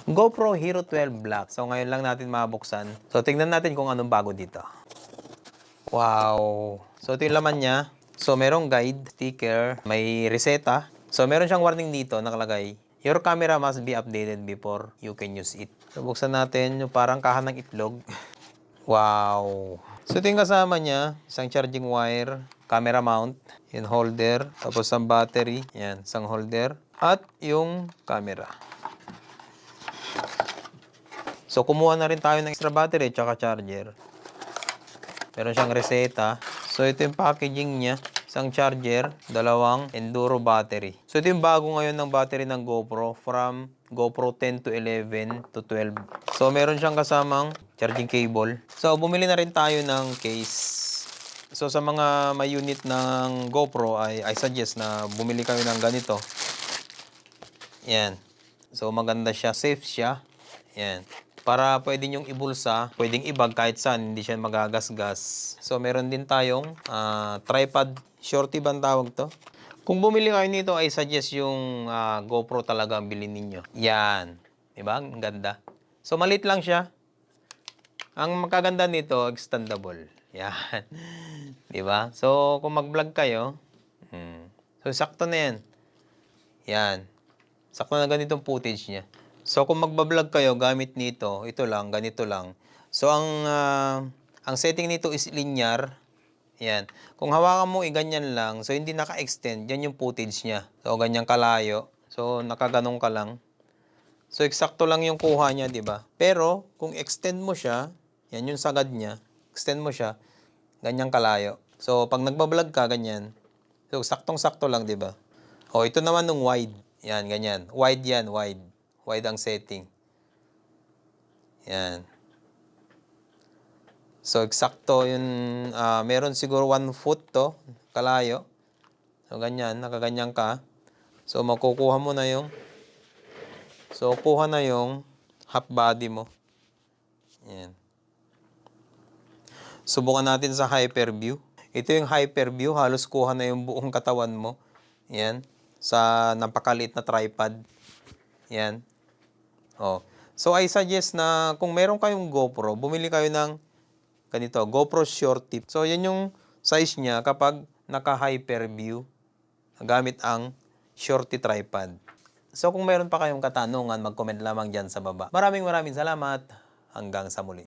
GoPro Hero 12 Black. So ngayon lang natin mabuksan. So tingnan natin kung anong bago dito. Wow! So ito yung laman niya. So merong guide, sticker, may reseta. So meron siyang warning dito nakalagay. Your camera must be updated before you can use it. So buksan natin yung parang kahan ng itlog. Wow! So ito yung kasama niya. Isang charging wire, camera mount, yung holder, tapos ang battery. Yan, isang holder. At yung camera. So kumuha na rin tayo ng extra battery tsaka charger. Meron siyang reseta. So ito yung packaging niya. Isang charger, dalawang enduro battery. So ito yung bago ngayon ng battery ng GoPro from GoPro 10 to 11 to 12. So meron siyang kasamang charging cable. So bumili na rin tayo ng case. So sa mga may unit ng GoPro I suggest na bumili kayo ng ganito. Yan. So maganda siya, safe siya. Yan. Para pwede nyong ibulsa, pwedeng ibag kahit saan, hindi siya magagasgas. So, meron din tayong tripod, shorty bang tawag to? Kung bumili kayo nito, I suggest yung GoPro talaga ang bilhin ninyo. Yan. Diba? Ang ganda. So, maliit lang siya. Ang magkaganda nito, extendable. Yan. Diba? So, kung mag-vlog kayo, so, sakto na yan. Yan. Sakto na ganitong footage niya. So, kung magbablog kayo gamit nito, ito lang, ganito lang. So, ang setting nito is linear. Yan. Kung hawakan mo, ganyan lang. So, hindi naka-extend. Yan yung footage niya. So, ganyan kalayo. So, nakaganong ka lang. So, eksakto lang yung kuha niya, di ba? Pero, kung extend mo siya, yan yung sagad niya. Extend mo siya, ganyan kalayo. So, pag nagbablog ka, ganyan. So, saktong-sakto lang, di ba? O, ito naman nung wide. Yan, ganyan. Wide yan, wide. Wide ang setting. Yan. So, eksakto yun. Meron siguro 1 foot to, kalayo. So, ganyan. Nakaganyan ka. So, makukuha mo na yung kuha na yung half body mo. Yan. Subukan natin sa hyperview. Ito yung hyperview. Halos kuha na yung buong katawan mo. Yan. Sa napakaliit na tripod. Yan. Oh. So, I suggest na kung meron kayong GoPro, bumili kayo ng ganito, GoPro Short Tip. So, yan yung size niya kapag naka-hyperview gamit ang shorty tripod. So, kung meron pa kayong katanungan, mag-comment lamang dyan sa baba. Maraming salamat. Hanggang sa muli.